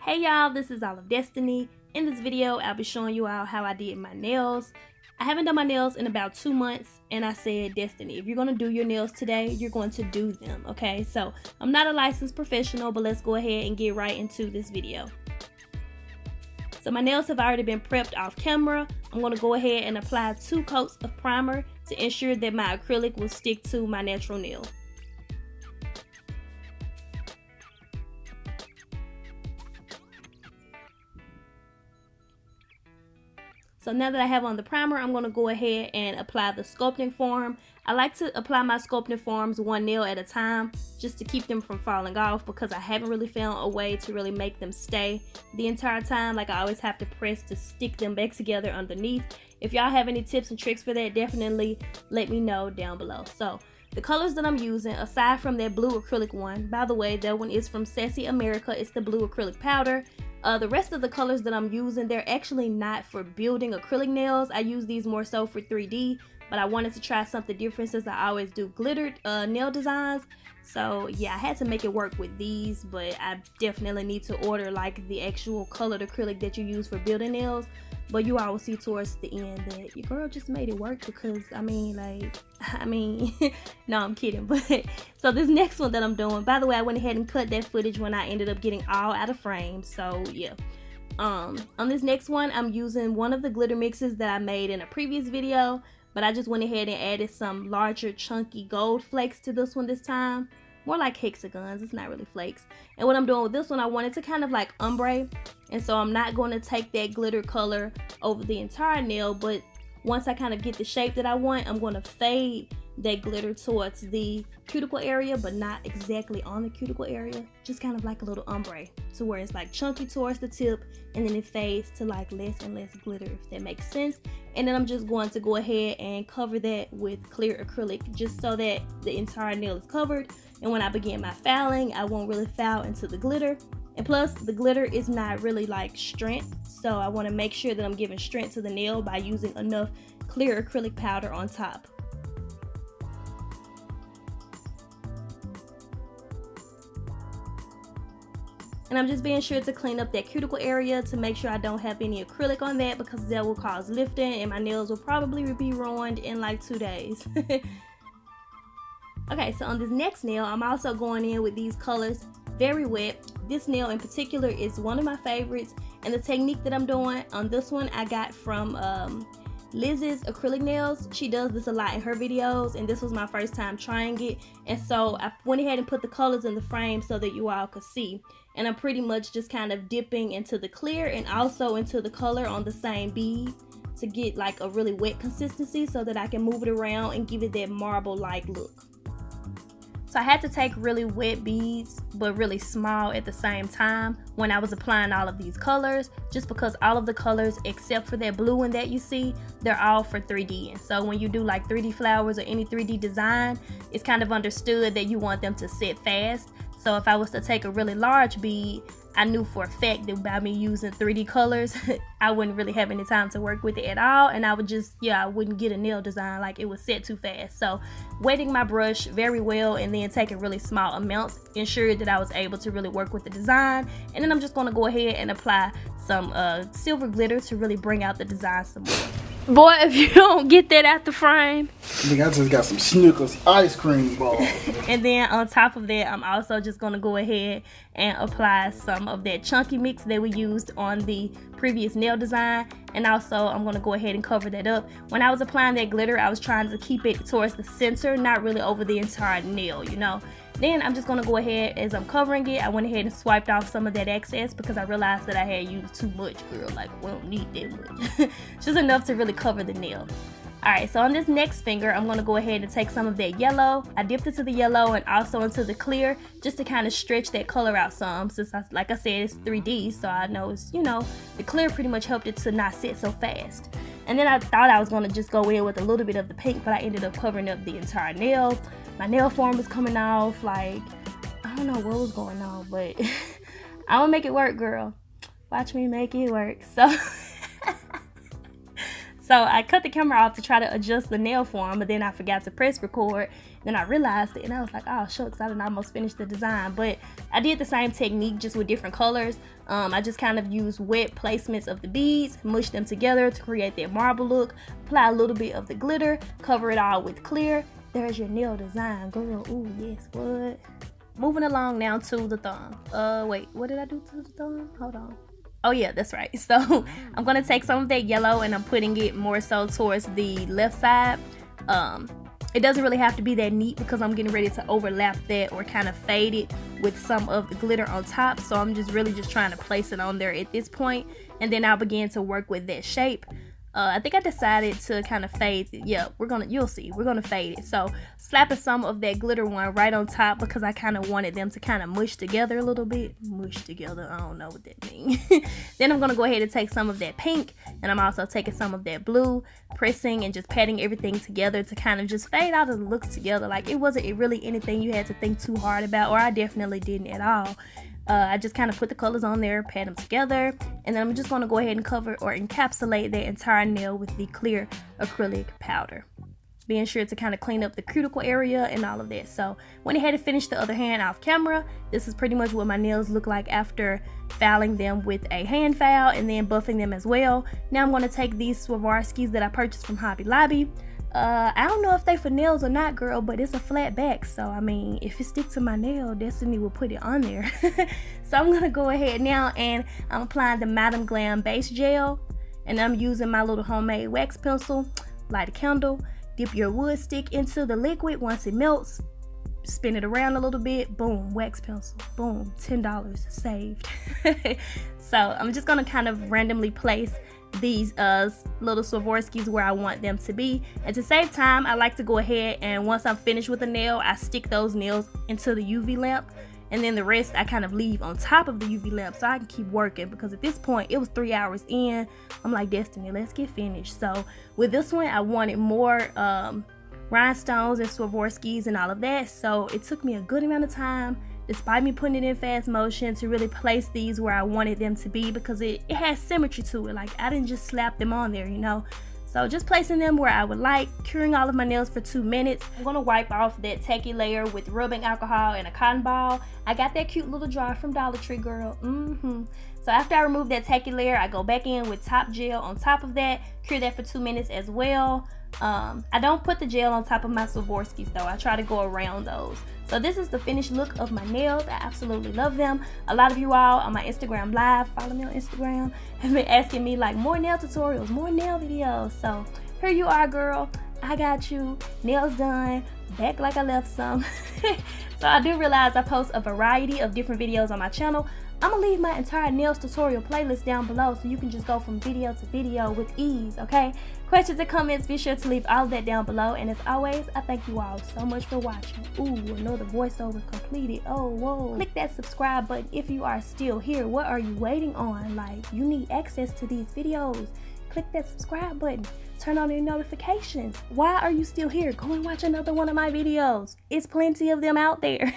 Hey y'all, this is All of Destiny. In this video, I'll be showing you all how I did my nails. I haven't done my nails in about 2 months, and I said, Destiny, if you're going to do your nails today, you're going to do them, okay? So, I'm not a licensed professional, but let's go ahead and get right into this video. So my nails have already been prepped off camera. I'm going to go ahead and apply 2 coats of primer to ensure that my acrylic will stick to my natural nail. So now that I have on the primer, I'm going to go ahead and apply the sculpting form. I like to apply my sculpting forms 1 nail at a time just to keep them from falling off, because I haven't really found a way to really make them stay the entire time. Like, I always have to press to stick them back together underneath. If y'all have any tips and tricks for that, definitely let me know down below. So the colors that I'm using, aside from that blue acrylic one, by the way, that one is from Sassy America. It's the blue acrylic powder. The rest of the colors that I'm using, they're actually not for building acrylic nails. I use these more so for 3D, but I wanted to try something different since I always do glittered nail designs. So yeah, I had to make it work with these, but I definitely need to order like the actual colored acrylic that you use for building nails. But you all will see towards the end that your girl just made it work, because I mean no, I'm kidding. But so this next one that I'm doing, by the way, I went ahead and cut that footage when I ended up getting all out of frame. So yeah, on this next one, I'm using one of the glitter mixes that I made in a previous video, but I just went ahead and added some larger chunky gold flakes to this one this time. More like hexagons, it's not really flakes. And what I'm doing with this one, I wanted to kind of like ombre, and so I'm not going to take that glitter color over the entire nail, but once I kind of get the shape that I want, I'm going to fade that glitter towards the cuticle area, but not exactly on the cuticle area, just kind of like a little ombre, to where it's like chunky towards the tip, and then it fades to like less and less glitter, if that makes sense. And then I'm just going to go ahead and cover that with clear acrylic, just so that the entire nail is covered, and when I begin my fouling, I won't really foul into the glitter. And plus, the glitter is not really like strength, so I want to make sure that I'm giving strength to the nail by using enough clear acrylic powder on top. And I'm just being sure to clean up that cuticle area to make sure I don't have any acrylic on that, because that will cause lifting and my nails will probably be ruined in like 2 days. Okay, so on this next nail, I'm also going in with these colors very wet. This nail in particular is one of my favorites, and the technique that I'm doing on this one I got from Liz's acrylic nails. She does this a lot in her videos, and this was my first time trying it, and so I went ahead and put the colors in the frame so that you all could see. And I'm pretty much just kind of dipping into the clear and also into the color on the same bead to get like a really wet consistency, so that I can move it around and give it that marble-like look. So I had to take really wet beads, but really small at the same time when I was applying all of these colors, just because all of the colors except for that blue one that you see, they're all for 3D. And so when you do like 3D flowers or any 3D design, it's kind of understood that you want them to set fast. So if I was to take a really large bead, I knew for a fact that by me using 3D colors, I wouldn't really have any time to work with it at all, and I would just, I wouldn't get a nail design, like it would set too fast. So wetting my brush very well and then taking really small amounts ensured that I was able to really work with the design. And then I'm just going to go ahead and apply some silver glitter to really bring out the design some more. Boy, if you don't get that out the frame. Nigga, I just got some Snickers ice cream balls. And then on top of that, I'm also just going to go ahead and apply some of that chunky mix that we used on the previous nail design. And also, I'm going to go ahead and cover that up. When I was applying that glitter, I was trying to keep it towards the center, not really over the entire nail, you know. Then I'm just going to go ahead, as I'm covering it, I went ahead and swiped off some of that excess, because I realized that I had used too much, girl. Like, we don't need that much. Just enough to really cover the nail. Alright, so on this next finger, I'm going to go ahead and take some of that yellow. I dipped into the yellow and also into the clear, just to kind of stretch that color out some, since, like I said, it's 3D, so I know it's, the clear pretty much helped it to not set so fast. And then I thought I was going to just go in with a little bit of the pink, but I ended up covering up the entire nail. My nail form was coming off, like, I don't know what was going on, but I'm gonna make it work, girl. Watch me make it work. So I cut the camera off to try to adjust the nail form, but then I forgot to press record. Then I realized it and I was like, oh shucks, I didn't almost finish the design. But I did the same technique just with different colors. I just kind of used wet placements of the beads, mushed them together to create that marble look, apply a little bit of the glitter, cover it all with clear. There's your nail design, girl. Ooh, yes, what? Moving along now to the thumb. Wait, what did I do to the thumb? Hold on. Oh yeah, that's right. So I'm gonna take some of that yellow and I'm putting it more so towards the left side. It doesn't really have to be that neat because I'm getting ready to overlap that or kind of fade it with some of the glitter on top. So I'm just really trying to place it on there at this point, and then I'll begin to work with that shape. I think I decided to kind of fade it. Yeah, you'll see, we're gonna fade it. So slapping some of that glitter one right on top because I kind of wanted them to kind of mush together a little bit. Mush together, I don't know what that means. Then I'm gonna go ahead and take some of that pink, and I'm also taking some of that blue, pressing and just patting everything together to kind of just fade out the looks together. Like it wasn't really anything you had to think too hard about, or I definitely didn't at all. I just kind of put the colors on there, pat them together, and then I'm just going to go ahead and cover or encapsulate the entire nail with the clear acrylic powder. Being sure to kind of clean up the cuticle area and all of that. So went ahead and finished the other hand off camera. This is pretty much what my nails look like after filing them with a hand file and then buffing them as well. Now I'm going to take these Swarovskis that I purchased from Hobby Lobby. I don't know if they for nails or not, girl, but it's a flat back, so I mean, if it sticks to my nail, Destiny will put it on there. So I'm gonna go ahead now and I'm applying the Madam Glam base gel, and I'm using my little homemade wax pencil. Light a candle, dip your wood stick into the liquid. Once it melts, spin it around a little bit, boom, wax pencil, boom, $10 saved. So I'm just gonna kind of randomly place these little Swarovskis where I want them to be, and to save time I like to go ahead and once I'm finished with the nail, I stick those nails into the UV lamp, and then the rest I kind of leave on top of the UV lamp so I can keep working, because at this point it was 3 hours in. I'm like, Destiny, let's get finished. So with this one I wanted more rhinestones and Swarovskis and all of that, so it took me a good amount of time, despite me putting it in fast motion, to really place these where I wanted them to be, because it has symmetry to it. Like I didn't just slap them on there, you know. So just placing them where I would like, curing all of my nails for 2 minutes. I'm gonna wipe off that tacky layer with rubbing alcohol and a cotton ball. I got that cute little jar from Dollar Tree, girl. So after I remove that tacky layer, I go back in with top gel on top of that, cure that for 2 minutes as well. I don't put the gel on top of my Swarovskis though. I try to go around those. So this is the finished look of my nails. I absolutely love them. A lot of you all on my Instagram live, follow me on Instagram, have been asking me like more nail tutorials, more nail videos. So here you are, girl. I got you. Nails done. Back like I left some. So I do realize I post a variety of different videos on my channel. I'm gonna leave my entire nails tutorial playlist down below so you can just go from video to video with ease, okay? Questions and comments, be sure to leave all of that down below. And as always, I thank you all so much for watching. Ooh, another voiceover completed. Oh, whoa. Click that subscribe button if you are still here. What are you waiting on? Like, you need access to these videos. Click that subscribe button. Turn on your notifications. Why are you still here? Go and watch another one of my videos. It's plenty of them out there.